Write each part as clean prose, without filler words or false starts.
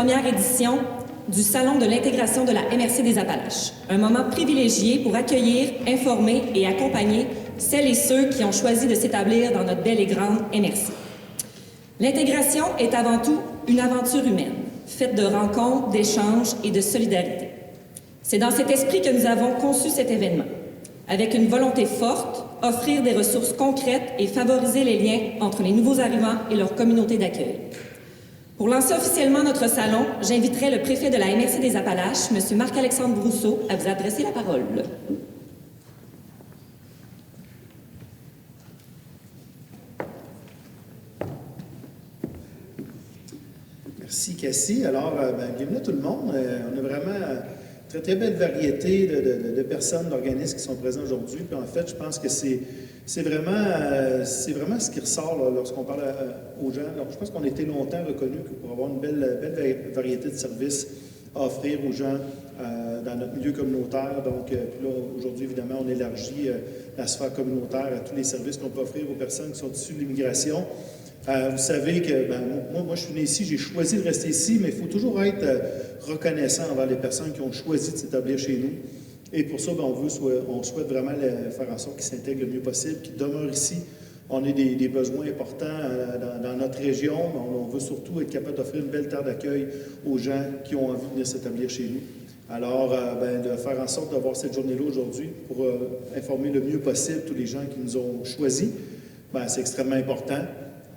première édition du Salon de l'intégration de la MRC des Appalaches. Un moment privilégié pour accueillir, informer et accompagner celles et ceux qui ont choisi de s'établir dans notre belle et grande MRC. L'intégration est avant tout une aventure humaine, faite de rencontres, d'échanges et de solidarité. C'est dans cet esprit que nous avons conçu cet événement, avec une volonté forte, offrir des ressources concrètes et favoriser les liens entre les nouveaux arrivants et leur communauté d'accueil. Pour lancer officiellement notre salon, j'inviterai le préfet de la MRC des Appalaches, M. Marc-Alexandre Brousseau, à vous adresser la parole. Merci, Cassie. Alors, bienvenue à tout le monde. On a vraiment une très belle variété de personnes, d'organismes qui sont présents aujourd'hui. Puis en fait, je pense que c'est vraiment ce qui ressort là, lorsqu'on parle aux gens. Alors, je pense qu'on a été longtemps reconnus pour avoir une belle variété de services à offrir aux gens dans notre milieu communautaire. Donc, puis là, aujourd'hui, évidemment, on élargit la sphère communautaire à tous les services qu'on peut offrir aux personnes qui sont issues de l'immigration. Vous savez que moi, je suis né ici, j'ai choisi de rester ici, mais il faut toujours être reconnaissant envers les personnes qui ont choisi de s'établir chez nous. Et pour ça, on souhaite vraiment faire en sorte qu'ils s'intègrent le mieux possible, qu'ils demeurent ici. On a des besoins importants dans notre région. On veut surtout être capable d'offrir une belle terre d'accueil aux gens qui ont envie de venir s'établir chez nous. Alors, de faire en sorte d'avoir cette journée-là aujourd'hui pour informer le mieux possible tous les gens qui nous ont choisis, c'est extrêmement important.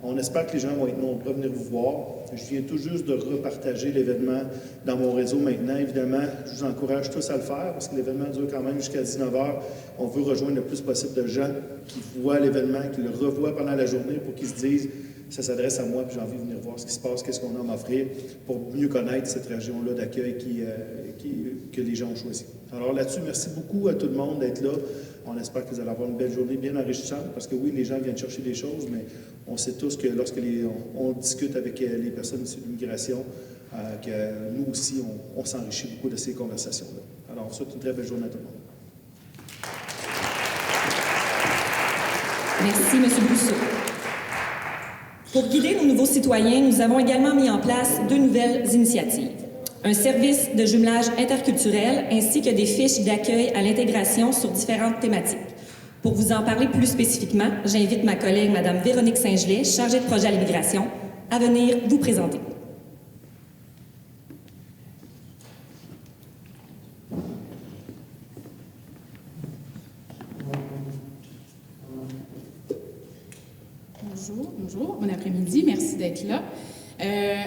On espère que les gens vont être nombreux à venir vous voir. Je viens tout juste de repartager l'événement dans mon réseau maintenant. Évidemment, je vous encourage tous à le faire parce que l'événement dure quand même jusqu'à 19h. On veut rejoindre le plus possible de gens qui voient l'événement, qui le revoient pendant la journée pour qu'ils se disent « ça s'adresse à moi, puis j'ai envie de venir voir ce qui se passe, qu'est-ce qu'on a à m'offrir » pour mieux connaître cette région-là d'accueil que les gens ont choisi. Alors là-dessus, merci beaucoup à tout le monde d'être là. On espère que vous allez avoir une belle journée bien enrichissante parce que oui, les gens viennent chercher des choses, mais on sait tous que lorsque on discute avec les personnes issues de l'immigration, que nous aussi, on s'enrichit beaucoup de ces conversations-là. Alors, on souhaite une très belle journée à tout le monde. Merci, M. Brousseau. Pour guider nos nouveaux citoyens, nous avons également mis en place 2 nouvelles initiatives. Un service de jumelage interculturel ainsi que des fiches d'accueil à l'intégration sur différentes thématiques. Pour vous en parler plus spécifiquement, j'invite ma collègue Mme Véronique Saint-Gelais, chargée de projet à l'immigration, à venir vous présenter. Bonjour, bon après-midi, merci d'être là.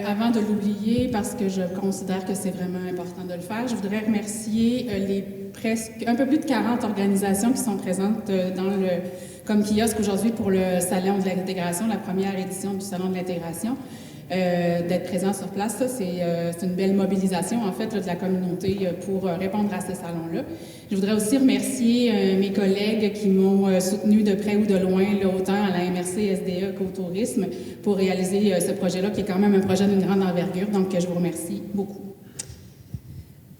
Avant de l'oublier, parce que je considère que c'est vraiment important de le faire, je voudrais remercier un peu plus de 40 organisations qui sont présentes comme kiosque aujourd'hui pour le Salon de l'intégration, la première édition du Salon de l'intégration. D'être présent sur place, ça, c'est une belle mobilisation, en fait, de la communauté pour répondre à ce salon-là. Je voudrais aussi remercier mes collègues qui m'ont soutenu de près ou de loin, là, autant à la MRC, SDE qu'au tourisme, pour réaliser ce projet-là, qui est quand même un projet d'une grande envergure. Donc, je vous remercie beaucoup.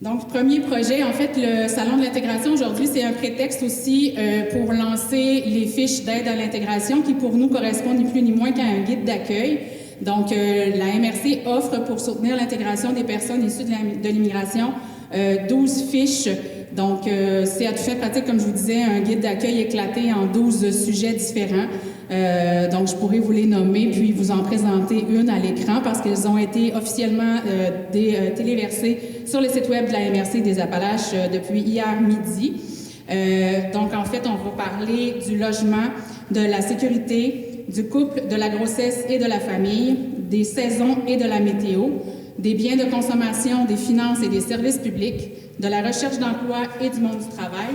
Donc, premier projet, en fait, le Salon de l'intégration, aujourd'hui, c'est un prétexte aussi pour lancer les fiches d'aide à l'intégration qui, pour nous, correspondent ni plus ni moins qu'à un guide d'accueil. Donc, la MRC offre pour soutenir l'intégration des personnes issues de l'immigration 12 fiches. Donc, c'est à tout fait pratique, comme je vous disais, un guide d'accueil éclaté en 12 sujets différents. Donc, je pourrais vous les nommer puis vous en présenter une à l'écran parce qu'elles ont été officiellement téléversées sur le site web de la MRC des Appalaches depuis hier midi. Donc, en fait, on va parler du logement, de la sécurité, du couple, de la grossesse et de la famille, des saisons et de la météo, des biens de consommation, des finances et des services publics, de la recherche d'emploi et du monde du travail,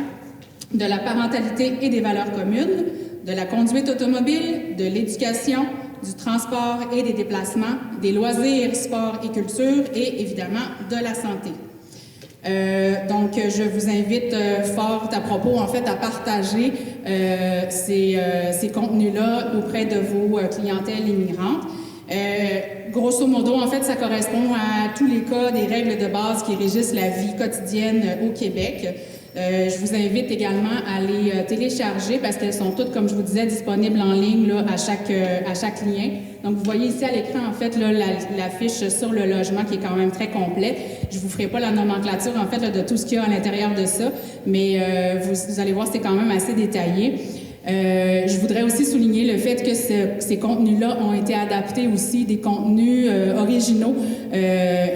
de la parentalité et des valeurs communes, de la conduite automobile, de l'éducation, du transport et des déplacements, des loisirs, sports et culture et évidemment de la santé. Donc, je vous invite fort à propos, en fait, à partager ces contenus-là auprès de vos clientèles immigrantes. Grosso modo, en fait, ça correspond à tous les cas des règles de base qui régissent la vie quotidienne au Québec. Je vous invite également à les télécharger parce qu'elles sont toutes, comme je vous disais, disponibles en ligne là, à chaque lien. Donc, vous voyez ici à l'écran, en fait, là, la fiche sur le logement qui est quand même très complète. Je vous ferai pas la nomenclature, en fait, là, de tout ce qu'il y a à l'intérieur de ça, mais vous allez voir, c'est quand même assez détaillé. Je voudrais aussi souligner le fait que ces contenus-là ont été adaptés aussi des contenus originaux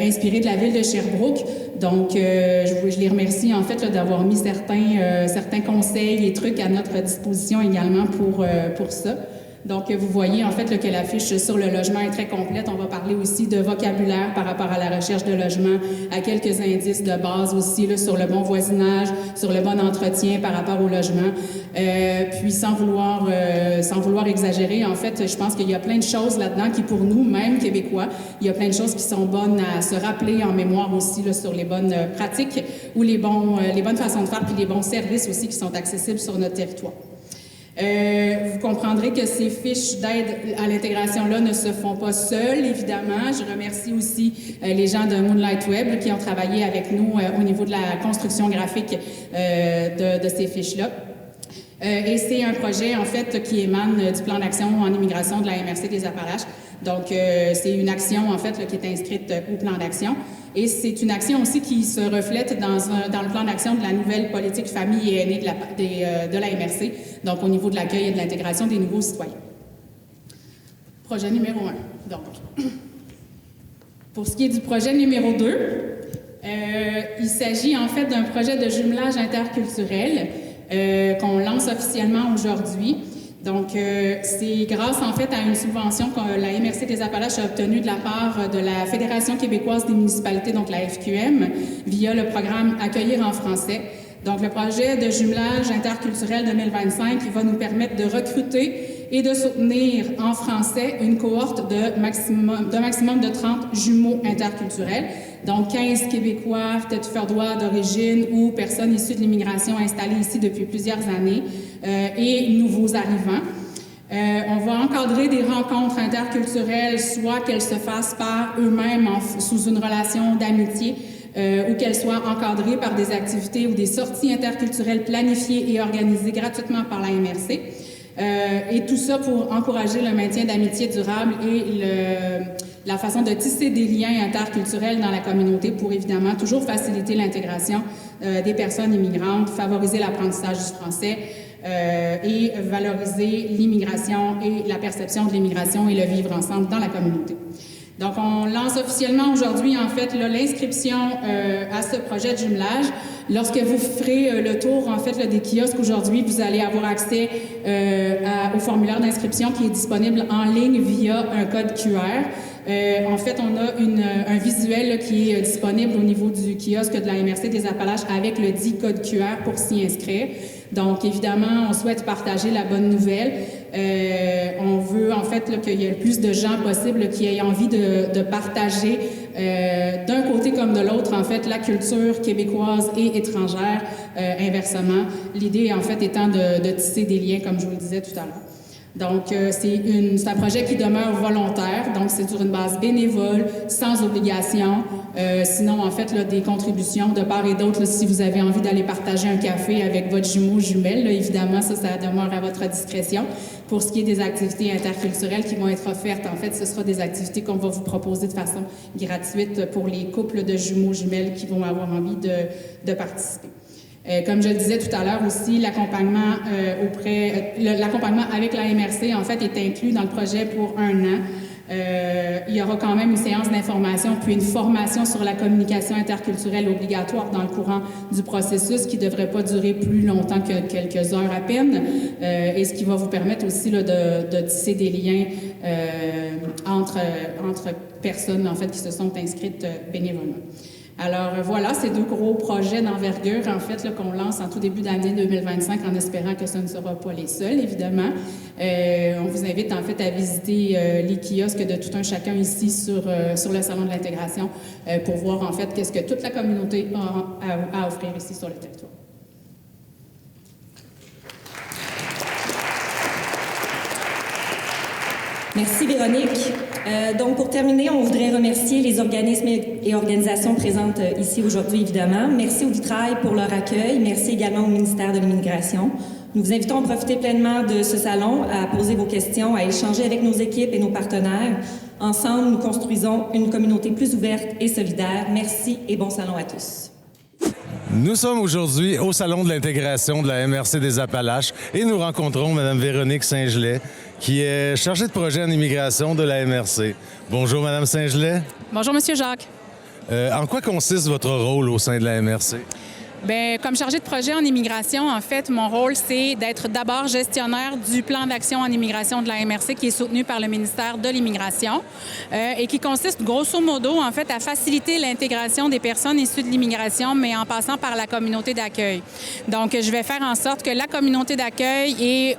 inspirés de la ville de Sherbrooke. Donc, je les remercie en fait là, d'avoir mis certains conseils et trucs à notre disposition également pour ça. Donc, vous voyez en fait là, que la fiche sur le logement est très complète. On va parler aussi de vocabulaire par rapport à la recherche de logement, à quelques indices de base aussi là, sur le bon voisinage, sur le bon entretien par rapport au logement. Puis, sans vouloir exagérer, en fait, je pense qu'il y a plein de choses là-dedans qui, pour nous, même Québécois, il y a plein de choses qui sont bonnes à se rappeler en mémoire aussi là, sur les bonnes pratiques ou les bonnes façons de faire, puis les bons services aussi qui sont accessibles sur notre territoire. Vous comprendrez que ces fiches d'aide à l'intégration-là ne se font pas seules, évidemment. Je remercie aussi les gens de Moonlight Web qui ont travaillé avec nous au niveau de la construction graphique de ces fiches-là. Et c'est un projet, en fait, qui émane du plan d'action en immigration de la MRC des Appalaches. Donc, c'est une action, en fait, là, qui est inscrite au plan d'action. Et c'est une action aussi qui se reflète dans le plan d'action de la nouvelle politique famille et aînés de la MRC, donc au niveau de l'accueil et de l'intégration des nouveaux citoyens. Projet numéro 1. Donc, pour ce qui est du projet numéro 2, il s'agit en fait d'un projet de jumelage interculturel qu'on lance officiellement aujourd'hui. Donc, c'est grâce en fait à une subvention que la MRC des Appalaches a obtenue de la part de la Fédération québécoise des municipalités, donc la FQM, via le programme Accueillir en français. Donc, le projet de jumelage interculturel 2025 qui va nous permettre de recruter et de soutenir en français une cohorte d'un maximum de 30 jumeaux interculturels, donc 15 Québécois, peut-être Ferdois d'origine ou personnes issues de l'immigration installées ici depuis plusieurs années et nouveaux arrivants. On va encadrer des rencontres interculturelles, soit qu'elles se fassent par eux-mêmes sous une relation d'amitié, ou qu'elles soient encadrées par des activités ou des sorties interculturelles planifiées et organisées gratuitement par la MRC. Et tout ça pour encourager le maintien d'amitié durable et la façon de tisser des liens interculturels dans la communauté pour évidemment toujours faciliter l'intégration des personnes immigrantes, favoriser l'apprentissage du français et valoriser l'immigration et la perception de l'immigration et le vivre ensemble dans la communauté. Donc, on lance officiellement aujourd'hui, en fait, l'inscription à ce projet de jumelage. Lorsque vous ferez le tour, en fait, des kiosques aujourd'hui, vous allez avoir accès au formulaire d'inscription qui est disponible en ligne via un code QR. En fait, on a un visuel là, qui est disponible au niveau du kiosque de la MRC des Appalaches avec le dit code QR pour s'y inscrire. Donc, évidemment, on souhaite partager la bonne nouvelle. On veut, en fait, qu'il y ait le plus de gens possible qui aient envie de partager d'un côté comme de l'autre, en fait, la culture québécoise et étrangère, inversement. L'idée, en fait, étant de tisser des liens, comme je vous le disais tout à l'heure. Donc, c'est un projet qui demeure volontaire, donc c'est sur une base bénévole, sans obligation. Sinon, en fait, là, des contributions de part et d'autre, là, si vous avez envie d'aller partager un café avec votre jumeau jumelle, là, évidemment, ça demeure à votre discrétion. Pour ce qui est des activités interculturelles qui vont être offertes, en fait, ce sera des activités qu'on va vous proposer de façon gratuite pour les couples de jumeaux jumelles qui vont avoir envie de participer. Comme je le disais tout à l'heure aussi, l'accompagnement l'accompagnement avec la MRC, en fait, est inclus dans le projet pour 1 an. Il y aura quand même une séance d'information puis une formation sur la communication interculturelle obligatoire dans le courant du processus qui ne devrait pas durer plus longtemps que quelques heures à peine et ce qui va vous permettre aussi là, de tisser des liens entre personnes en fait, qui se sont inscrites bénévolement. Alors voilà, ces 2 gros projets d'envergure, en fait, là, qu'on lance en tout début d'année 2025 en espérant que ce ne sera pas les seuls, évidemment. On vous invite, en fait, à visiter les kiosques de tout un chacun ici sur le Salon de l'intégration pour voir, en fait, qu'est-ce que toute la communauté a à offrir ici sur le territoire. Merci, Véronique. Donc, pour terminer, on voudrait remercier les organismes et organisations présentes ici aujourd'hui, évidemment. Merci au Vitrail pour leur accueil. Merci également au ministère de l'Immigration. Nous vous invitons à profiter pleinement de ce salon, à poser vos questions, à échanger avec nos équipes et nos partenaires. Ensemble, nous construisons une communauté plus ouverte et solidaire. Merci et bon salon à tous. Nous sommes aujourd'hui au Salon de l'intégration de la MRC des Appalaches et nous rencontrons Mme Véronique Saint-Gelais, qui est chargée de projet en immigration de la MRC. Bonjour, Mme Saint-Gelais. Bonjour, Monsieur Jacques. En quoi consiste votre rôle au sein de la MRC? Bien, comme chargée de projet en immigration, en fait, mon rôle, c'est d'être d'abord gestionnaire du plan d'action en immigration de la MRC qui est soutenu par le ministère de l'Immigration et qui consiste, grosso modo, en fait, à faciliter l'intégration des personnes issues de l'immigration, mais en passant par la communauté d'accueil. Donc, je vais faire en sorte que la communauté d'accueil est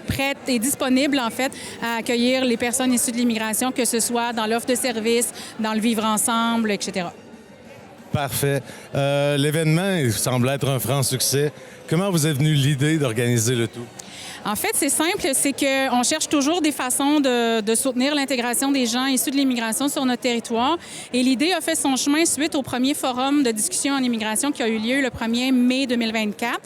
prête et disponible, en fait, à accueillir les personnes issues de l'immigration, que ce soit dans l'offre de services, dans le vivre ensemble, etc. Parfait. L'événement semble être un franc succès. Comment vous est venue l'idée d'organiser le tout? En fait, c'est simple, c'est qu'on cherche toujours des façons de soutenir l'intégration des gens issus de l'immigration sur notre territoire. Et l'idée a fait son chemin suite au premier forum de discussion en immigration qui a eu lieu le 1er mai 2024,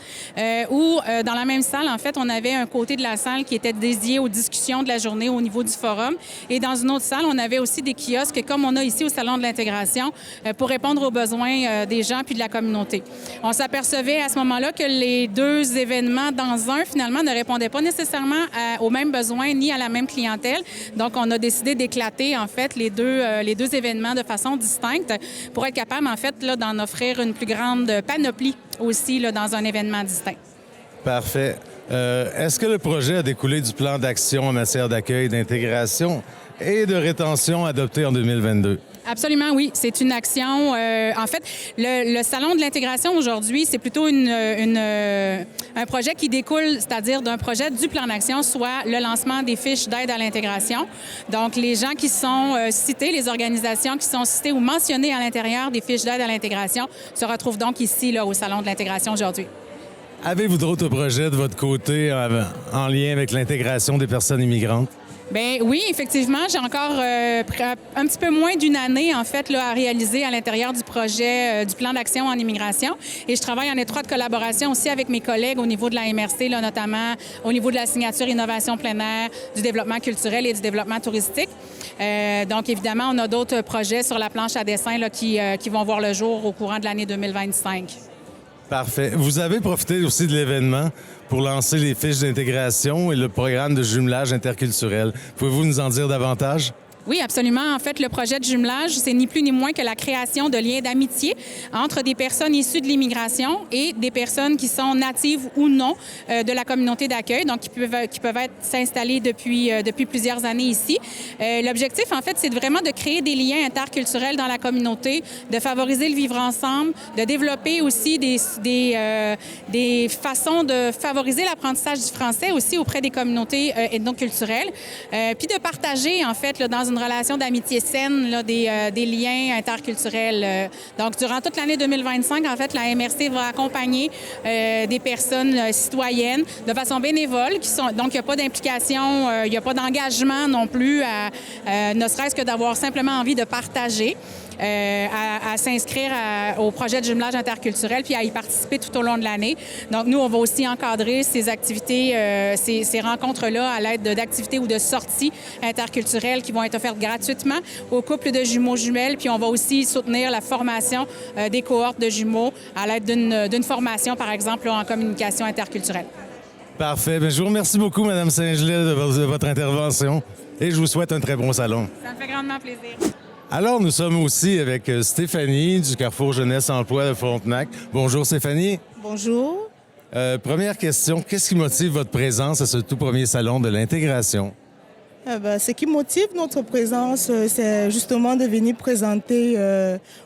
où dans la même salle, en fait, on avait un côté de la salle qui était dédié aux discussions de la journée au niveau du forum. Et dans une autre salle, on avait aussi des kiosques, comme on a ici au Salon de l'intégration, pour répondre aux besoins des gens puis de la communauté. On s'apercevait à ce moment-là que les deux événements dans un, finalement, ne répondaient pas nécessairement aux mêmes besoins ni à la même clientèle. Donc, on a décidé d'éclater, en fait, les deux événements de façon distincte pour être capable, en fait, là, d'en offrir une plus grande panoplie aussi là, dans un événement distinct. Parfait. Est-ce que le projet a découlé du plan d'action en matière d'accueil, d'intégration et de rétention adopté en 2022? Absolument, oui. C'est une action. En fait, le Salon de l'intégration aujourd'hui, c'est plutôt un projet qui découle, c'est-à-dire d'un projet du plan d'action, soit le lancement des fiches d'aide à l'intégration. Donc, les gens qui sont cités, les organisations qui sont citées ou mentionnées à l'intérieur des fiches d'aide à l'intégration se retrouvent donc ici, là, au Salon de l'intégration aujourd'hui. Avez-vous d'autres projets de votre côté en lien avec l'intégration des personnes immigrantes? Bien oui, effectivement, j'ai encore un petit peu moins d'une année, en fait, là, à réaliser à l'intérieur du projet du plan d'action en immigration. Et je travaille en étroite collaboration aussi avec mes collègues au niveau de la MRC, là, notamment au niveau de la signature innovation plein air, du développement culturel et du développement touristique. Donc, évidemment, on a d'autres projets sur la planche à dessin là, qui vont voir le jour au courant de l'année 2025. Parfait. Vous avez profité aussi de l'événement pour lancer les fiches d'intégration et le programme de jumelage interculturel. Pouvez-vous nous en dire davantage? Oui, absolument. En fait, le projet de jumelage, c'est ni plus ni moins que la création de liens d'amitié entre des personnes issues de l'immigration et des personnes qui sont natives ou non de la communauté d'accueil, donc qui peuvent être s'installer depuis plusieurs années ici. L'objectif, en fait, c'est vraiment de créer des liens interculturels dans la communauté, de favoriser le vivre ensemble, de développer aussi des façons de favoriser l'apprentissage du français aussi auprès des communautés ethnoculturelles, puis de partager, en fait, là, dans une relation d'amitié saine, là, des liens interculturels. Donc, durant toute l'année 2025, en fait, la MRC va accompagner des personnes citoyennes de façon bénévole. Donc, il n'y a pas d'implication, il n'y a pas d'engagement non plus, ne serait-ce que d'avoir simplement envie de partager. À s'inscrire au projet de jumelage interculturel puis à y participer tout au long de l'année. Donc, nous, on va aussi encadrer ces activités, ces rencontres-là à l'aide d'activités ou de sorties interculturelles qui vont être offertes gratuitement aux couples de jumeaux jumelles. Puis, on va aussi soutenir la formation des cohortes de jumeaux à l'aide d'une formation, par exemple, là, en communication interculturelle. Parfait. Bien, je vous remercie beaucoup, Mme Saint-Gelais, de votre intervention et je vous souhaite un très bon salon. Ça me fait grandement plaisir. Alors, nous sommes aussi avec Stéphanie du Carrefour Jeunesse Emploi de Frontenac. Bonjour Stéphanie. Bonjour. Première question, qu'est-ce qui motive votre présence à ce tout premier salon de l'intégration? Ce qui motive notre présence, c'est justement de venir présenter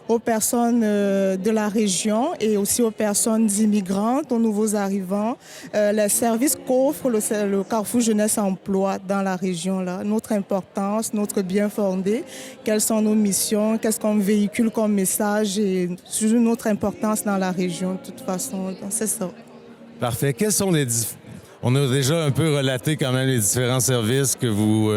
aux personnes de la région et aussi aux personnes immigrantes, aux nouveaux arrivants, les services qu'offre le Carrefour Jeunesse Emploi dans la région, là, notre importance, notre bien fondé, quelles sont nos missions, qu'est-ce qu'on véhicule comme message et surtout notre importance dans la région de toute façon. Donc, c'est ça. Parfait. On a déjà un peu relaté quand même les différents services que vous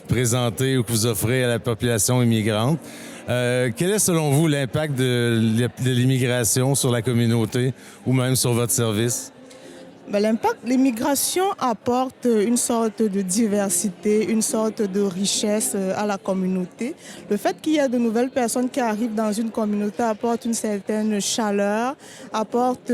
présentez ou que vous offrez à la population immigrante. Quel est selon vous l'impact de l'immigration sur la communauté ou même sur votre service? L'impact, l'immigration apporte une sorte de diversité, une sorte de richesse à la communauté. Le fait qu'il y ait de nouvelles personnes qui arrivent dans une communauté apporte une certaine chaleur, apporte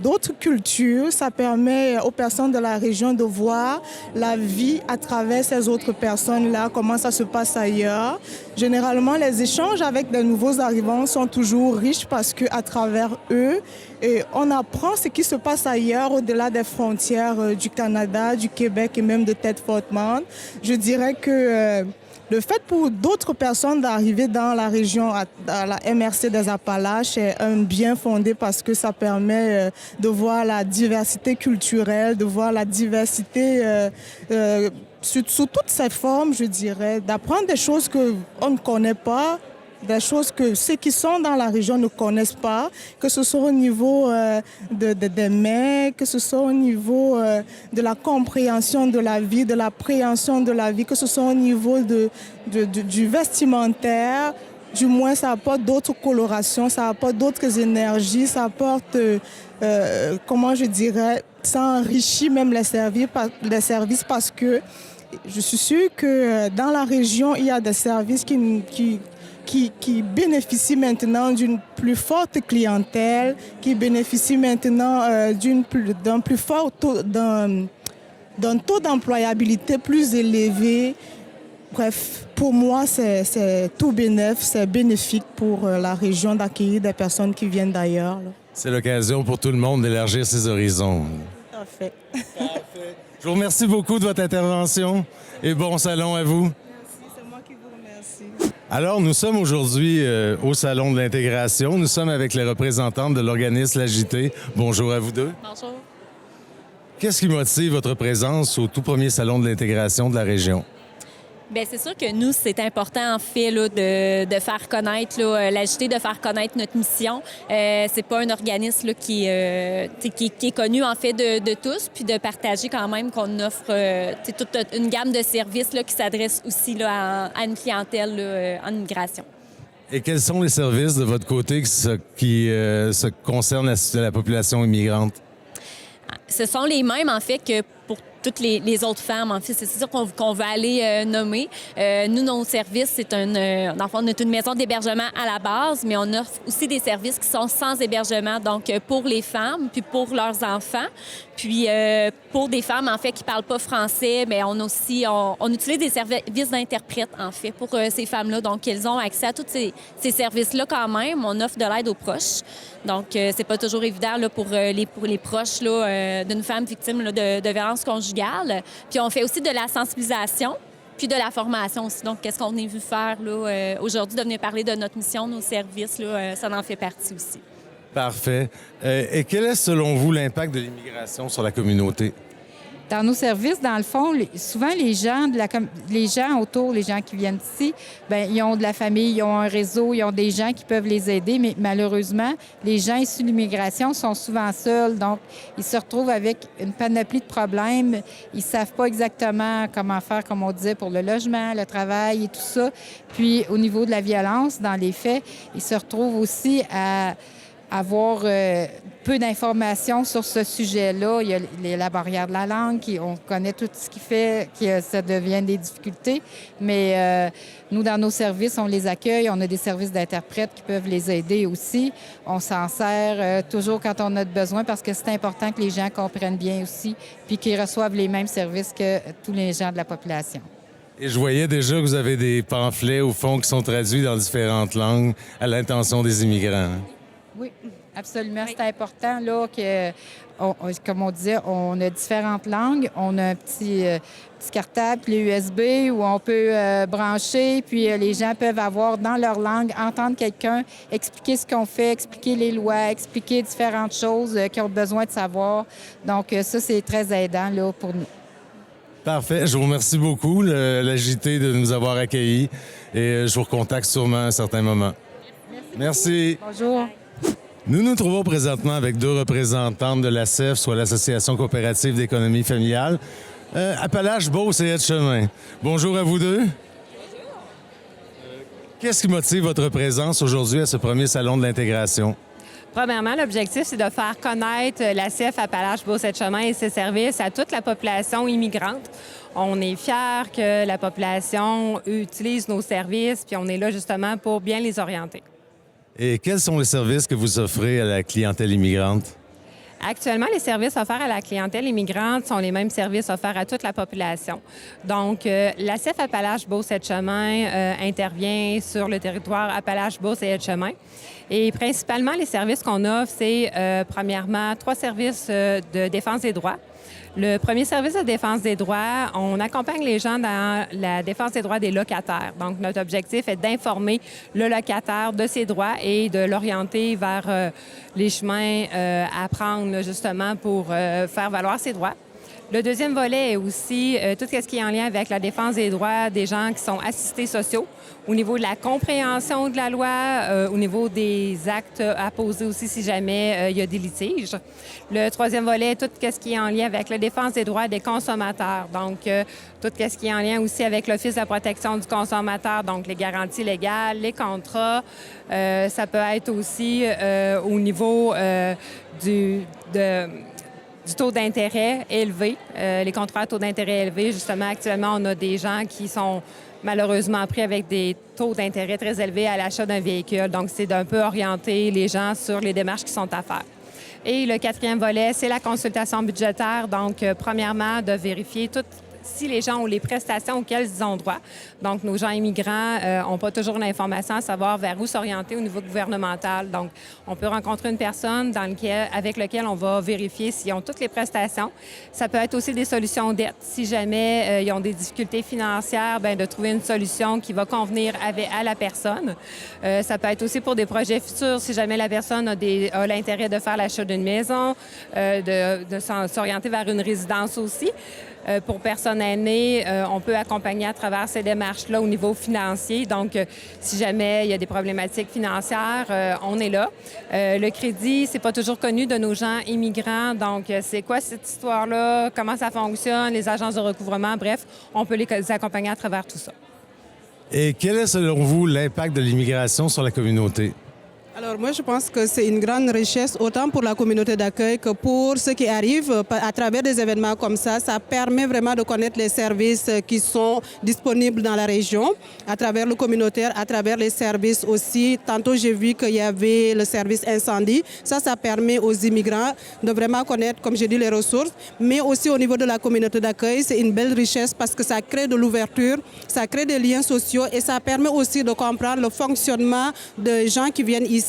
d'autres cultures. Ça permet aux personnes de la région de voir la vie à travers ces autres personnes-là, comment ça se passe ailleurs. Généralement, les échanges avec des nouveaux arrivants sont toujours riches parce qu'à travers eux, on apprend ce qui se passe ailleurs, au-delà des frontières du Canada, du Québec et même de Thetford-Mines. Je dirais que le fait pour d'autres personnes d'arriver dans la région, à la MRC des Appalaches, est un bien fondé parce que ça permet de voir la diversité culturelle, de voir la diversité sous toutes ses formes, je dirais, d'apprendre des choses qu'on ne connaît pas, des choses que ceux qui sont dans la région ne connaissent pas, que ce soit au niveau des mets, que ce soit au niveau de la compréhension de la vie, de l'appréhension de la vie, que ce soit au niveau du vestimentaire. Du moins, ça apporte d'autres colorations, ça apporte d'autres énergies, ça apporte, comment je dirais, ça enrichit même les services parce que je suis sûre que dans la région, il y a des services qui bénéficient maintenant d'une plus forte clientèle, qui bénéficient maintenant d'un plus fort taux, d'un taux d'employabilité plus élevé. Bref, pour moi, c'est tout c'est bénéfique pour la région d'accueillir des personnes qui viennent d'ailleurs. C'est l'occasion pour tout le monde d'élargir ses horizons. Tout à fait. Parfait. Je vous remercie beaucoup de votre intervention et bon salon à vous. C'est moi qui vous remercie. Alors, nous sommes aujourd'hui au Salon de l'intégration. Nous sommes avec les représentantes de l'organisme L'Agité. Bonjour à vous deux. Bonjour. Qu'est-ce qui motive votre présence au tout premier Salon de l'intégration de la région? Bien, c'est sûr que nous, c'est important, en fait, là, de faire connaître, l'Agité, de faire connaître notre mission. C'est pas un organisme là, qui est connu, en fait, de tous, puis de partager quand même qu'on offre toute une gamme de services là, qui s'adresse aussi là, à une clientèle là, en immigration. Et quels sont les services de votre côté qui se concernent la population immigrante? Ce sont les mêmes, en fait, que pour toutes les autres femmes. En fait, c'est ça qu'on veut aller nommer. Nous, nos services, c'est dans le fond, on est une maison d'hébergement à la base, mais on offre aussi des services qui sont sans hébergement, donc pour les femmes, puis pour leurs enfants. Puis pour des femmes, en fait, qui ne parlent pas français, bien, on utilise des services d'interprètes, en fait, pour ces femmes-là. Donc, elles ont accès à tous ces services-là quand même. On offre de l'aide aux proches. Donc, c'est pas toujours évident là, pour les proches là, d'une femme victime là, de violences conjugales. Puis, on fait aussi de la sensibilisation puis de la formation aussi. Donc, qu'est-ce qu'on est venu faire là, aujourd'hui, de venir parler de notre mission, nos services, là, ça en fait partie aussi. Parfait. Et quel est, selon vous, l'impact de l'immigration sur la communauté? Dans nos services, dans le fond, souvent, les gens autour, les gens qui viennent ici, bien, ils ont de la famille, ils ont un réseau, ils ont des gens qui peuvent les aider, mais malheureusement, les gens issus de l'immigration sont souvent seuls, donc ils se retrouvent avec une panoplie de problèmes. Ils ne savent pas exactement comment faire, comme on disait, pour le logement, le travail et tout ça. Puis, au niveau de la violence, dans les faits, ils se retrouvent aussi à avoir peu d'informations sur ce sujet-là. Il y a la barrière de la langue, on connaît tout ce qui fait que ça devient des difficultés, mais nous, dans nos services, on les accueille. On a des services d'interprètes qui peuvent les aider aussi. On s'en sert toujours quand on a besoin parce que c'est important que les gens comprennent bien aussi puis qu'ils reçoivent les mêmes services que tous les gens de la population. Et je voyais déjà que vous avez des pamphlets, au fond, qui sont traduits dans différentes langues à l'intention des immigrants. Hein? Oui, absolument. C'est important là, que, comme on disait, on a différentes langues. On a un petit cartable, clé USB, où on peut brancher, puis les gens peuvent avoir dans leur langue, entendre quelqu'un expliquer ce qu'on fait, expliquer les lois, expliquer différentes choses qu'ils ont besoin de savoir. Donc, ça, c'est très aidant là, pour nous. Parfait. Je vous remercie beaucoup, l'Agité, de nous avoir accueillis. Et je vous recontacte sûrement à un certain moment. Merci. Bonjour. Nous nous trouvons présentement avec deux représentantes de l'ACEF, soit l'Association coopérative d'économie familiale, Appalaches, Beauce et Etchemin. Bonjour à vous deux. Qu'est-ce qui motive votre présence aujourd'hui à ce premier salon de l'intégration? Premièrement, l'objectif, c'est de faire connaître l'ACEF Appalaches, Beauce et Etchemin et ses services à toute la population immigrante. On est fiers que la population utilise nos services, puis on est là justement pour bien les orienter. Et quels sont les services que vous offrez à la clientèle immigrante? Actuellement, les services offerts à la clientèle immigrante sont les mêmes services offerts à toute la population. Donc, l'ACEF Appalaches, Beauce et Etchemin intervient sur le territoire Appalaches, Beauce et Etchemin. Et principalement, les services qu'on offre, c'est premièrement 3 services de défense des droits. Le premier service de défense des droits, on accompagne les gens dans la défense des droits des locataires. Donc, notre objectif est d'informer le locataire de ses droits et de l'orienter vers les chemins à prendre là, justement pour faire valoir ses droits. Le deuxième volet est aussi tout ce qui est en lien avec la défense des droits des gens qui sont assistés sociaux, au niveau de la compréhension de la loi, au niveau des actes à poser aussi si jamais il y a des litiges. Le troisième volet est tout ce qui est en lien avec la défense des droits des consommateurs. Donc, tout ce qui est en lien aussi avec l'Office de la protection du consommateur, donc les garanties légales, les contrats. Ça peut être aussi au niveau du taux d'intérêt élevé, les contrats à taux d'intérêt élevé. Justement, actuellement, on a des gens qui sont malheureusement pris avec des taux d'intérêt très élevés à l'achat d'un véhicule. Donc, c'est d'un peu orienter les gens sur les démarches qui sont à faire. Et le quatrième volet, c'est la consultation budgétaire. Donc, premièrement, de vérifier si les gens ont les prestations auxquelles ils ont droit. Donc, nos gens immigrants n'ont pas toujours l'information à savoir vers où s'orienter au niveau gouvernemental. Donc, on peut rencontrer une personne avec laquelle on va vérifier s'ils ont toutes les prestations. Ça peut être aussi des solutions d'aide. Si jamais ils ont des difficultés financières, bien, de trouver une solution qui va convenir à la personne. Ça peut être aussi pour des projets futurs. Si jamais la personne a l'intérêt de faire l'achat d'une maison, de s'orienter vers une résidence aussi. Pour personnes aînées, on peut accompagner à travers ces démarches-là au niveau financier. Donc, si jamais il y a des problématiques financières, on est là. Le crédit, c'est pas toujours connu de nos gens immigrants. Donc, c'est quoi cette histoire-là? Comment ça fonctionne? Les agences de recouvrement? Bref, on peut les accompagner à travers tout ça. Et quel est, selon vous, l'impact de l'immigration sur la communauté? Alors moi, je pense que c'est une grande richesse, autant pour la communauté d'accueil que pour ceux qui arrivent à travers des événements comme ça. Ça permet vraiment de connaître les services qui sont disponibles dans la région, à travers le communautaire, à travers les services aussi. Tantôt, j'ai vu qu'il y avait le service incendie. Ça permet aux immigrants de vraiment connaître, comme j'ai dit, les ressources. Mais aussi au niveau de la communauté d'accueil, c'est une belle richesse parce que ça crée de l'ouverture, ça crée des liens sociaux et ça permet aussi de comprendre le fonctionnement des gens qui viennent ici.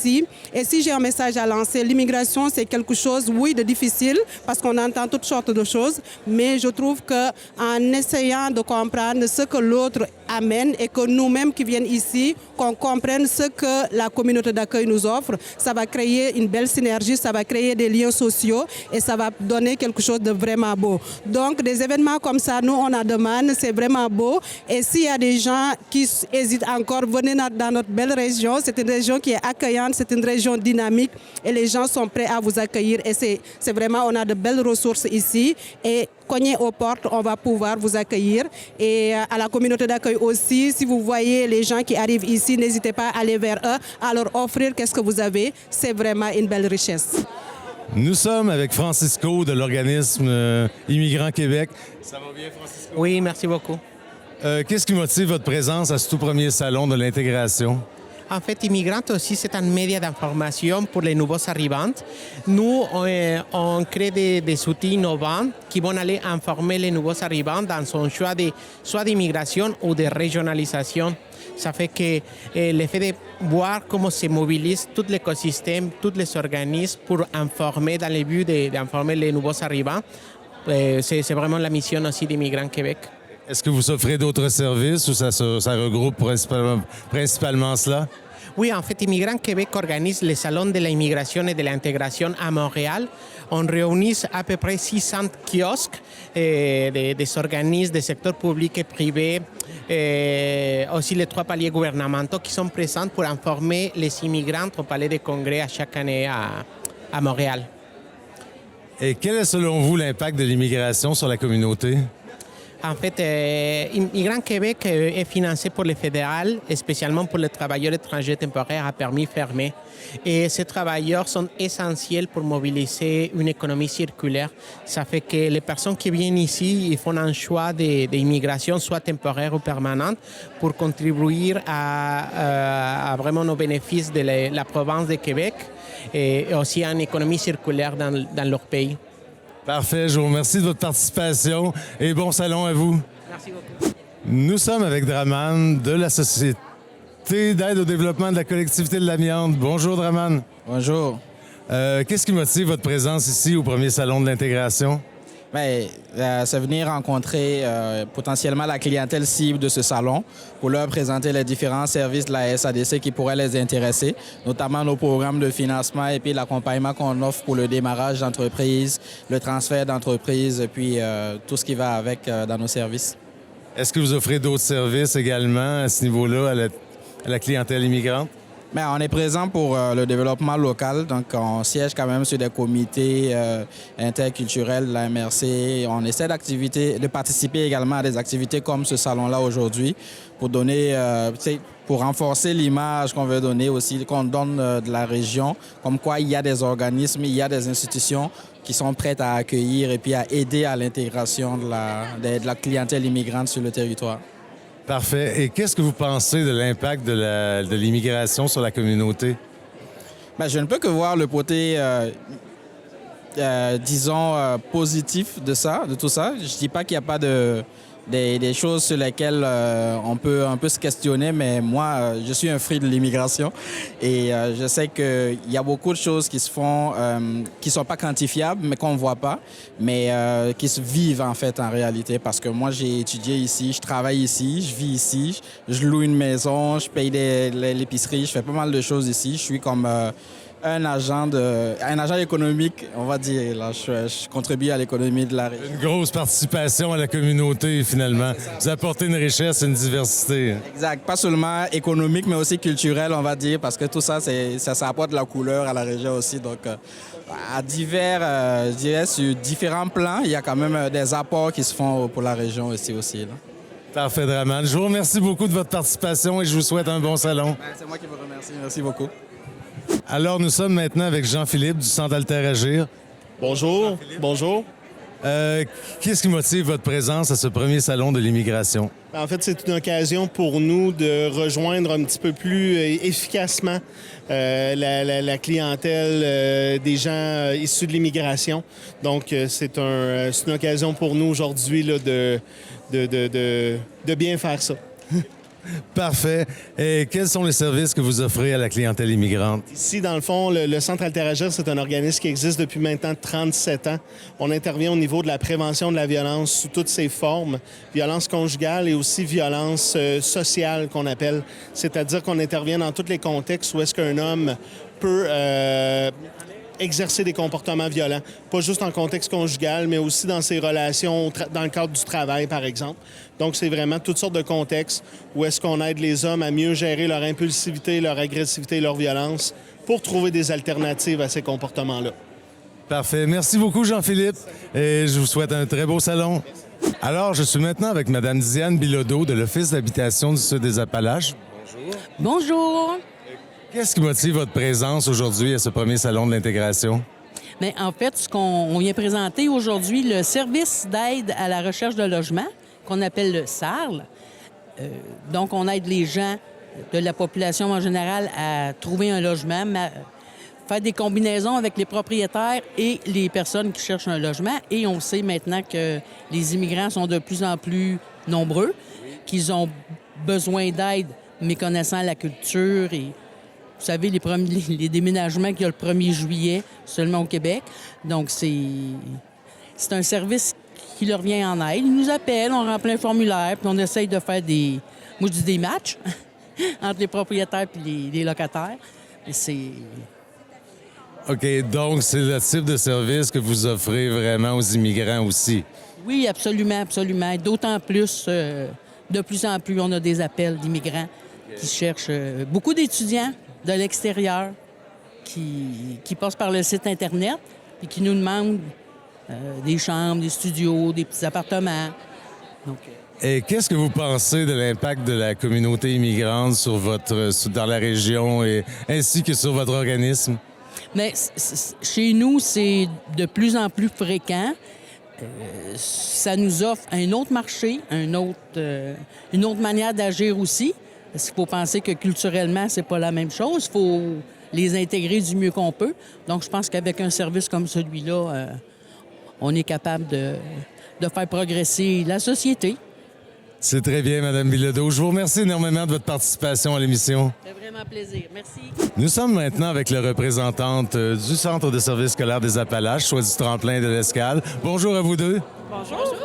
Et si j'ai un message à lancer, l'immigration, c'est quelque chose, oui, de difficile, parce qu'on entend toutes sortes de choses, mais je trouve qu'en essayant de comprendre ce que l'autre amène et que nous-mêmes qui viennent ici, qu'on comprenne ce que la communauté d'accueil nous offre, ça va créer une belle synergie, ça va créer des liens sociaux et ça va donner quelque chose de vraiment beau. Donc, des événements comme ça, nous, on en demande, c'est vraiment beau. Et s'il y a des gens qui hésitent encore, venez dans notre belle région. C'est une région qui est accueillante, c'est une région dynamique et les gens sont prêts à vous accueillir. Et c'est vraiment, on a de belles ressources ici. Et cognez aux portes, on va pouvoir vous accueillir. Et à la communauté d'accueil aussi, si vous voyez les gens qui arrivent ici, n'hésitez pas à aller vers eux, à leur offrir qu'est-ce que vous avez. C'est vraiment une belle richesse. Nous sommes avec Francisco de l'organisme Immigrants Québec. Ça va bien, Francisco? Oui, merci beaucoup. Qu'est-ce qui motive votre présence à ce tout premier salon de l'intégration? En fait, Immigrant aussi, c'est un média d'information pour les nouveaux arrivants. Nous, on crée des outils innovants qui vont aller informer les nouveaux arrivants dans son choix soit d'immigration ou de régionalisation. Ça fait que le fait de voir comment se mobilise tout l'écosystème, tous les organismes pour informer dans le but d'informer les nouveaux arrivants, c'est vraiment la mission aussi d'Immigrants Québec. Est-ce que vous offrez d'autres services ou ça regroupe principalement cela? Oui, en fait, Immigrants Québec organise le Salon de l'immigration et de l'intégration à Montréal. On réunit à peu près 600 kiosques des organismes des secteurs publics et privés, aussi les 3 paliers gouvernementaux qui sont présents pour informer les immigrants au Palais des Congrès à chaque année à Montréal. Et quel est selon vous l'impact de l'immigration sur la communauté? En fait, Immigrants Québec est financé pour le fédéral, spécialement pour les travailleurs étrangers temporaires à permis fermé. Et ces travailleurs sont essentiels pour mobiliser une économie circulaire. Ça fait que les personnes qui viennent ici, ils font un choix d'immigration, soit temporaire ou permanente, pour contribuer à vraiment aux bénéfices de la province de Québec et aussi à une économie circulaire dans leur pays. Parfait, je vous remercie de votre participation et bon salon à vous. Merci beaucoup. Nous sommes avec Draman de la Société d'aide au développement de la collectivité de l'amiante. Bonjour Draman. Bonjour. Qu'est-ce qui motive votre présence ici au premier salon de l'intégration? C'est venir rencontrer potentiellement la clientèle cible de ce salon pour leur présenter les différents services de la SADC qui pourraient les intéresser, notamment nos programmes de financement et puis l'accompagnement qu'on offre pour le démarrage d'entreprise, le transfert d'entreprise et puis tout ce qui va avec dans nos services. Est-ce que vous offrez d'autres services également à ce niveau-là à la clientèle immigrante? On est présent pour le développement local, donc on siège quand même sur des comités interculturels de la MRC. On essaie de participer également à des activités comme ce salon-là aujourd'hui pour donner, pour renforcer l'image qu'on veut donner aussi, qu'on donne de la région, comme quoi il y a des organismes, il y a des institutions qui sont prêtes à accueillir et puis à aider à l'intégration de la clientèle immigrante sur le territoire. Parfait. Et qu'est-ce que vous pensez de l'impact de l'immigration sur la communauté? Je ne peux que voir le côté, positif de tout ça. Je ne dis pas qu'il n'y a pas des choses sur lesquelles on peut un peu se questionner, mais moi, je suis un fruit de l'immigration et je sais qu'il y a beaucoup de choses qui se font, qui ne sont pas quantifiables, mais qu'on ne voit pas, mais qui se vivent en fait en réalité. Parce que moi, j'ai étudié ici, je travaille ici, je vis ici, je loue une maison, je paye l'épicerie, je fais pas mal de choses ici. Je suis comme un agent économique, on va dire. Là, je contribue à l'économie de la région. Une grosse participation à la communauté, finalement. Vous apportez une richesse, une diversité. Exact. Pas seulement économique, mais aussi culturelle, on va dire, parce que tout ça, ça apporte de la couleur à la région aussi. Donc, à je dirais, sur différents plans, il y a quand même des apports qui se font pour la région ici aussi. Là. Parfait, Draman. Je vous remercie beaucoup de votre participation et je vous souhaite un bon salon. C'est moi qui vous remercie. Merci beaucoup. Alors, nous sommes maintenant avec Jean-Philippe du Centre Alter-Agir. Bonjour. Bonjour. Qu'est-ce qui motive votre présence à ce premier salon de l'immigration? En fait, c'est une occasion pour nous de rejoindre un petit peu plus efficacement la clientèle des gens issus de l'immigration. Donc, c'est une occasion pour nous aujourd'hui là, de bien faire ça. Parfait. Et quels sont les services que vous offrez à la clientèle immigrante? Ici, dans le fond, le Centre Alter-Agir, c'est un organisme qui existe depuis maintenant 37 ans. On intervient au niveau de la prévention de la violence sous toutes ses formes, violence conjugale et aussi violence sociale qu'on appelle. C'est-à-dire qu'on intervient dans tous les contextes où est-ce qu'un homme peut exercer des comportements violents, pas juste en contexte conjugal, mais aussi dans ses relations, dans le cadre du travail, par exemple. Donc, c'est vraiment toutes sortes de contextes où est-ce qu'on aide les hommes à mieux gérer leur impulsivité, leur agressivité et leur violence pour trouver des alternatives à ces comportements-là. Parfait. Merci beaucoup, Jean-Philippe. Et je vous souhaite un très beau salon. Alors, je suis maintenant avec Mme Diane Bilodeau de l'Office d'habitation du Sud des Appalaches. Bonjour. Bonjour. Qu'est-ce qui motive votre présence aujourd'hui à ce premier salon de l'intégration? Bien, en fait, ce qu'on vient présenter aujourd'hui, le service d'aide à la recherche de logement, qu'on appelle le SARL. Donc, on aide les gens de la population en général à trouver un logement, faire des combinaisons avec les propriétaires et les personnes qui cherchent un logement. Et on sait maintenant que les immigrants sont de plus en plus nombreux, qu'ils ont besoin d'aide méconnaissant la culture et... Vous savez, les déménagements qu'il y a le 1er juillet seulement au Québec. Donc, c'est un service qui leur vient en aide. Ils nous appellent, on remplit un formulaire, puis on essaye de faire des matchs entre les propriétaires et les locataires. Et c'est... OK, donc c'est le type de service que vous offrez vraiment aux immigrants aussi. Oui, absolument, absolument. D'autant plus, de plus en plus, on a des appels d'immigrants qui cherchent, beaucoup d'étudiants de l'extérieur qui passent par le site Internet et qui nous demandent des chambres, des studios, des petits appartements. Donc, et qu'est-ce que vous pensez de l'impact de la communauté immigrante dans la région et ainsi que sur votre organisme? mais chez nous, c'est de plus en plus fréquent. Ça nous offre un autre marché, une autre manière d'agir aussi. Parce qu'il faut penser que culturellement, c'est pas la même chose. Il faut les intégrer du mieux qu'on peut. Donc, je pense qu'avec un service comme celui-là, on est capable de faire progresser la société. C'est très bien, Mme Bilodeau. Je vous remercie énormément de votre participation à l'émission. Ça fait vraiment plaisir. Merci. Nous sommes maintenant avec la représentante du Centre de services scolaires des Appalaches, soit du tremplin de l'Escale. Bonjour à vous deux. Bonjour.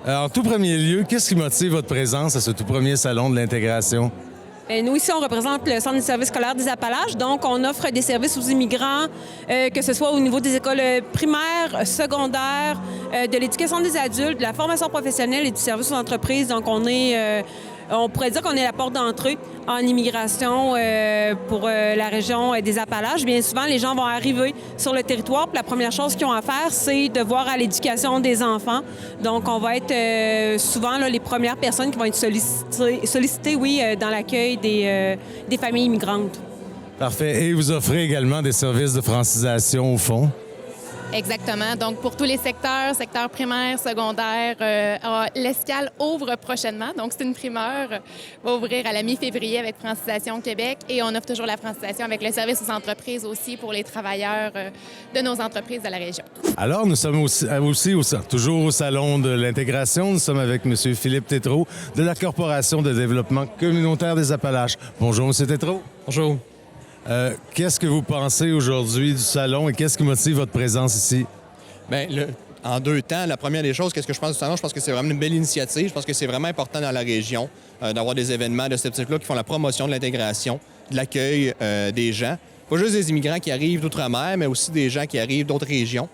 En tout premier lieu, qu'est-ce qui motive votre présence à ce tout premier salon de l'intégration? Nous, ici, on représente le Centre des services scolaires des Appalaches. Donc, on offre des services aux immigrants, que ce soit au niveau des écoles primaires, secondaires, de l'éducation des adultes, de la formation professionnelle et du service aux entreprises. Donc, on pourrait dire qu'on est la porte d'entrée en immigration pour la région des Appalaches. Bien souvent, les gens vont arriver sur le territoire, puis la première chose qu'ils ont à faire, c'est de voir à l'éducation des enfants. Donc, on va être souvent là, les premières personnes qui vont être sollicitées dans l'accueil des familles immigrantes. Parfait. Et vous offrez également des services de francisation au fond? Exactement. Donc, pour tous les secteurs primaire, secondaire, l'Escale ouvre prochainement. Donc, c'est une primeur. Va ouvrir à la mi-février avec Francisation Québec. Et on offre toujours la francisation avec le service aux entreprises aussi pour les travailleurs de nos entreprises de la région. Alors, nous sommes toujours au Salon de l'intégration. Nous sommes avec M. Philippe Tétrault de la Corporation de développement communautaire des Appalaches. Bonjour, M. Tétrault. Bonjour. Qu'est-ce que vous pensez aujourd'hui du salon et qu'est-ce qui motive votre présence ici? Bien, en deux temps, la première des choses, qu'est-ce que je pense du salon? Je pense que c'est vraiment une belle initiative. Je pense que c'est vraiment important dans la région d'avoir des événements de ce type-là qui font la promotion de l'intégration, de l'accueil des gens. Pas juste des immigrants qui arrivent d'outre-mer, mais aussi des gens qui arrivent d'autres régions.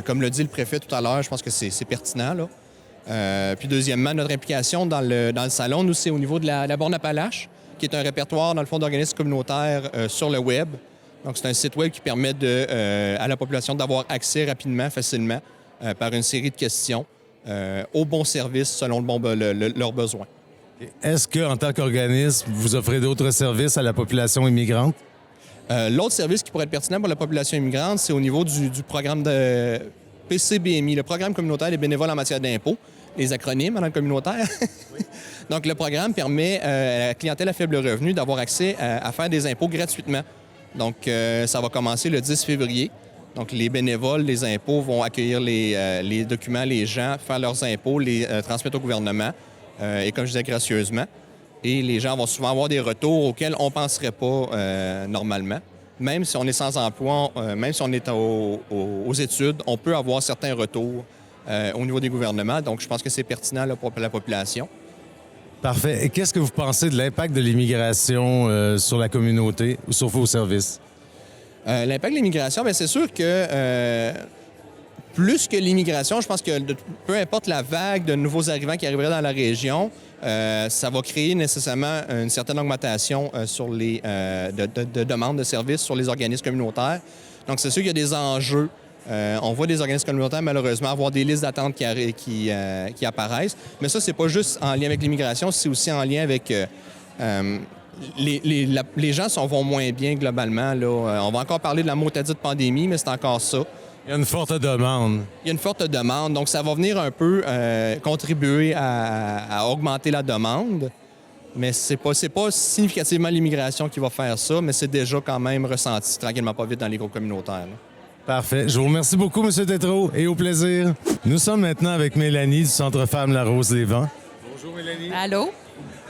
Comme le dit le préfet tout à l'heure, je pense que c'est pertinent, là. Puis deuxièmement, notre implication dans le salon, nous, c'est au niveau de la borne Appalaches, qui est un répertoire, dans le fond, d'organismes communautaires sur le web. Donc, c'est un site web qui permet à la population d'avoir accès rapidement, facilement, par une série de questions aux bons services selon leurs besoins. Est-ce qu'en tant qu'organisme, vous offrez d'autres services à la population immigrante? L'autre service qui pourrait être pertinent pour la population immigrante, c'est au niveau du programme de PCBMI, le programme communautaire des bénévoles en matière d'impôts, les acronymes dans le communautaire. Oui. Donc, le programme permet à la clientèle à faible revenu d'avoir accès à faire des impôts gratuitement. Donc, ça va commencer le 10 février. Donc, les bénévoles, les impôts vont accueillir les documents, les gens, faire leurs impôts, les transmettre au gouvernement, et comme je disais, gracieusement. Et les gens vont souvent avoir des retours auxquels on ne penserait pas normalement. Même si on est sans emploi, même si on est aux études, on peut avoir certains retours au niveau des gouvernements. Donc, je pense que c'est pertinent là, pour la population. Parfait. Et qu'est-ce que vous pensez de l'impact de l'immigration sur la communauté ou sur vos services? L'impact de l'immigration, bien, c'est sûr que plus que l'immigration, je pense que peu importe la vague de nouveaux arrivants qui arriveraient dans la région, ça va créer nécessairement une certaine augmentation sur de demandes de services sur les organismes communautaires. Donc, c'est sûr qu'il y a des enjeux. On voit des organismes communautaires, malheureusement, avoir des listes d'attente qui apparaissent. Mais ça, c'est pas juste en lien avec l'immigration, c'est aussi en lien avec... les gens vont moins bien globalement. Là. On va encore parler de la mot-à-dit de pandémie, mais c'est encore ça. Il y a une forte demande. Il y a une forte demande. Donc, ça va venir un peu contribuer à augmenter la demande. Mais c'est pas significativement l'immigration qui va faire ça, mais c'est déjà quand même ressenti tranquillement pas vite dans les groupes communautaires. Là. Parfait. Je vous remercie beaucoup, M. Tétrault, et au plaisir. Nous sommes maintenant avec Mélanie du Centre Femmes La Rose des Vents. Bonjour, Mélanie. Allô?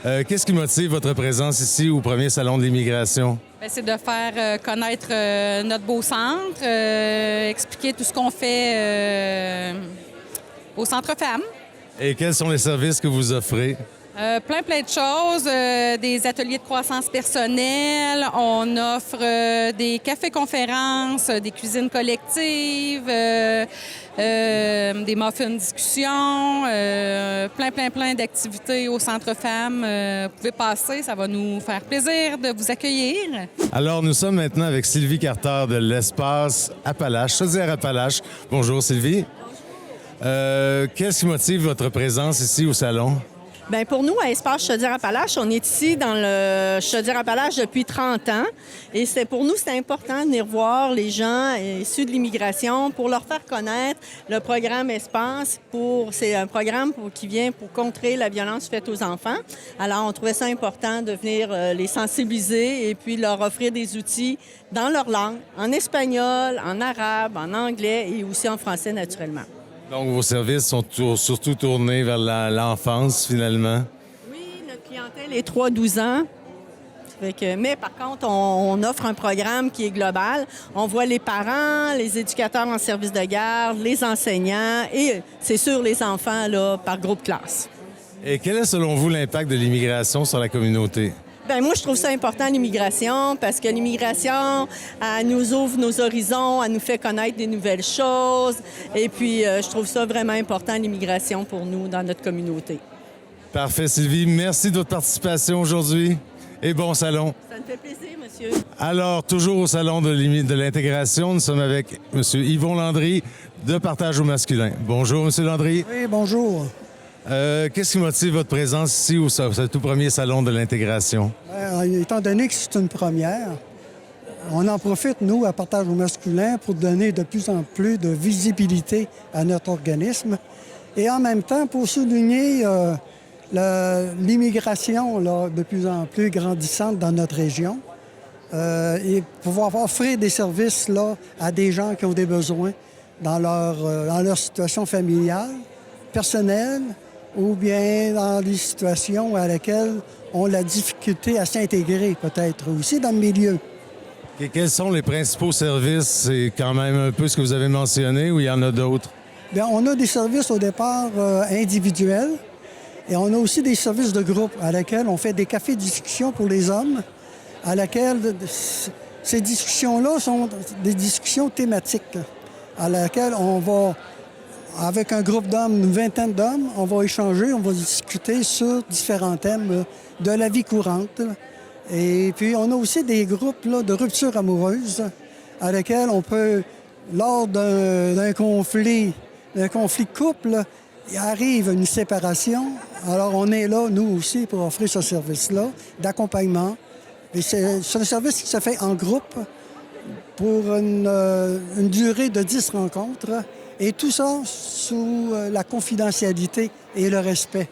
Qu'est-ce qui motive votre présence ici au premier Salon de l'immigration? Bien, c'est de faire connaître notre beau centre, expliquer tout ce qu'on fait au Centre Femmes. Et quels sont les services que vous offrez? Plein de choses, des ateliers de croissance personnelle, on offre des cafés-conférences, des cuisines collectives, des muffins discussions, plein d'activités au Centre Femmes. Vous pouvez passer, ça va nous faire plaisir de vous accueillir. Alors, nous sommes maintenant avec Sylvie Carter de l'Espace Appalaches, Chaudière-Appalaches. Bonjour Sylvie. Qu'est-ce qui motive votre présence ici au salon? Bien, pour nous, à Espace Chaudière-Appalaches, on est ici dans le Chaudière-Appalaches depuis 30 ans. Et pour nous, c'est important de venir voir les gens issus de l'immigration pour leur faire connaître le programme Espace. C'est un programme qui vient pour contrer la violence faite aux enfants. Alors, on trouvait ça important de venir les sensibiliser et puis leur offrir des outils dans leur langue, en espagnol, en arabe, en anglais et aussi en français, naturellement. Donc, vos services sont surtout tournés vers l'enfance, finalement? Oui, notre clientèle est 3-12 ans. Mais par contre, on offre un programme qui est global. On voit les parents, les éducateurs en service de garde, les enseignants et, c'est sûr, les enfants là, par groupe classe. Et quel est, selon vous, l'impact de l'immigration sur la communauté? Bien, moi, je trouve ça important, l'immigration, parce que l'immigration, elle nous ouvre nos horizons, elle nous fait connaître des nouvelles choses. Et puis, je trouve ça vraiment important, l'immigration, pour nous, dans notre communauté. Parfait, Sylvie. Merci de votre participation aujourd'hui et bon salon. Ça me fait plaisir, monsieur. Alors, toujours au salon de l'intégration, nous sommes avec M. Yvon Landry de Partage au masculin. Bonjour, M. Landry. Oui, bonjour. Qu'est-ce qui motive votre présence ici au tout premier salon de l'intégration? Étant donné que c'est une première, on en profite, nous, à Partage au masculin, pour donner de plus en plus de visibilité à notre organisme et en même temps pour souligner l'immigration de plus en plus grandissante dans notre région et pouvoir offrir des services là, à des gens qui ont des besoins dans leur situation familiale, personnelle, ou bien dans des situations à laquelle on a la difficulté à s'intégrer, peut-être, aussi dans le milieu. Et quels sont les principaux services? C'est quand même un peu ce que vous avez mentionné ou il y en a d'autres? Bien, on a des services au départ individuels et on a aussi des services de groupe à laquelle on fait des cafés de discussion pour les hommes, à laquelle ces discussions-là sont des discussions thématiques, à laquelle on va... Avec un groupe d'hommes, une vingtaine d'hommes, on va échanger, on va discuter sur différents thèmes de la vie courante. Et puis, on a aussi des groupes là, de rupture amoureuse à lesquels on peut, lors d'un conflit de couple, il arrive une séparation. Alors, on est là, nous aussi, pour offrir ce service-là d'accompagnement. Et c'est un service qui se fait en groupe pour une durée de 10 rencontres. Et tout ça sous la confidentialité et le respect.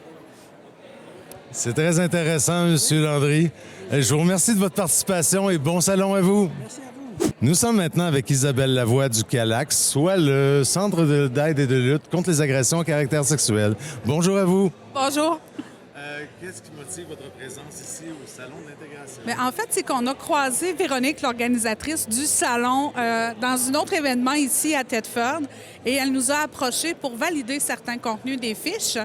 C'est très intéressant, M. Landry. Je vous remercie de votre participation et bon salon à vous. Merci à vous. Nous sommes maintenant avec Isabelle Lavoie du CALAX, soit le Centre d'aide et de lutte contre les agressions à caractère sexuel. Bonjour à vous. Bonjour. Qu'est-ce qui motive votre présence ici au Salon de l'intégration? Bien, en fait, c'est qu'on a croisé Véronique, l'organisatrice du salon, dans un autre événement ici à Thetford, et elle nous a approchés pour valider certains contenus des fiches.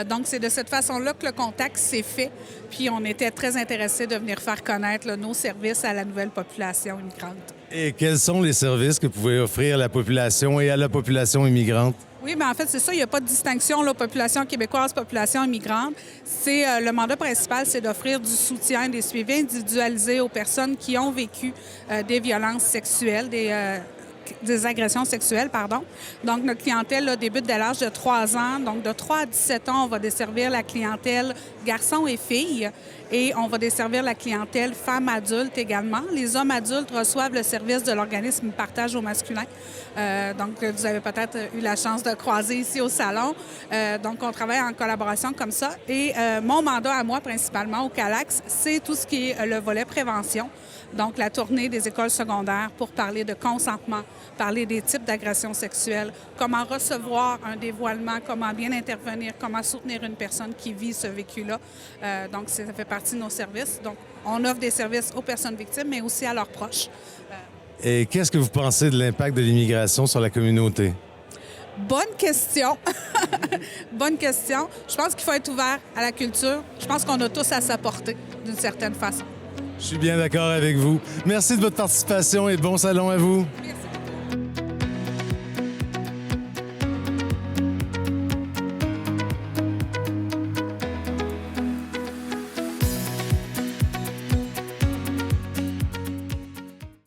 Donc, c'est de cette façon-là que le contact s'est fait. Puis, on était très intéressés de venir faire connaître nos services à la nouvelle population immigrante. Et quels sont les services que vous pouvez offrir à la population et à la population immigrante? Oui, bien en fait, c'est ça. Il n'y a pas de distinction, là, population québécoise, population immigrante. Le mandat principal, c'est d'offrir du soutien, des suivis individualisés aux personnes qui ont vécu des violences sexuelles, des agressions sexuelles, pardon. Donc, notre clientèle là, débute dès l'âge de 3 ans. Donc, de 3 à 17 ans, on va desservir la clientèle garçons et filles. Et on va desservir la clientèle femmes adultes également. Les hommes adultes reçoivent le service de l'organisme Partage au masculin. Donc, vous avez peut-être eu la chance de croiser ici au salon. Donc, on travaille en collaboration comme ça. Et mon mandat à moi, principalement au CALAX, c'est tout ce qui est le volet prévention. Donc, la tournée des écoles secondaires pour parler de consentement, parler des types d'agressions sexuelles, comment recevoir un dévoilement, comment bien intervenir, comment soutenir une personne qui vit ce vécu-là. Donc, ça fait partie de nos services. Donc, on offre des services aux personnes victimes, mais aussi à leurs proches. Et qu'est-ce que vous pensez de l'impact de l'immigration sur la communauté? Bonne question. Bonne question. Je pense qu'il faut être ouvert à la culture. Je pense qu'on a tous à s'apporter d'une certaine façon. Je suis bien d'accord avec vous. Merci de votre participation et bon salon à vous. Merci.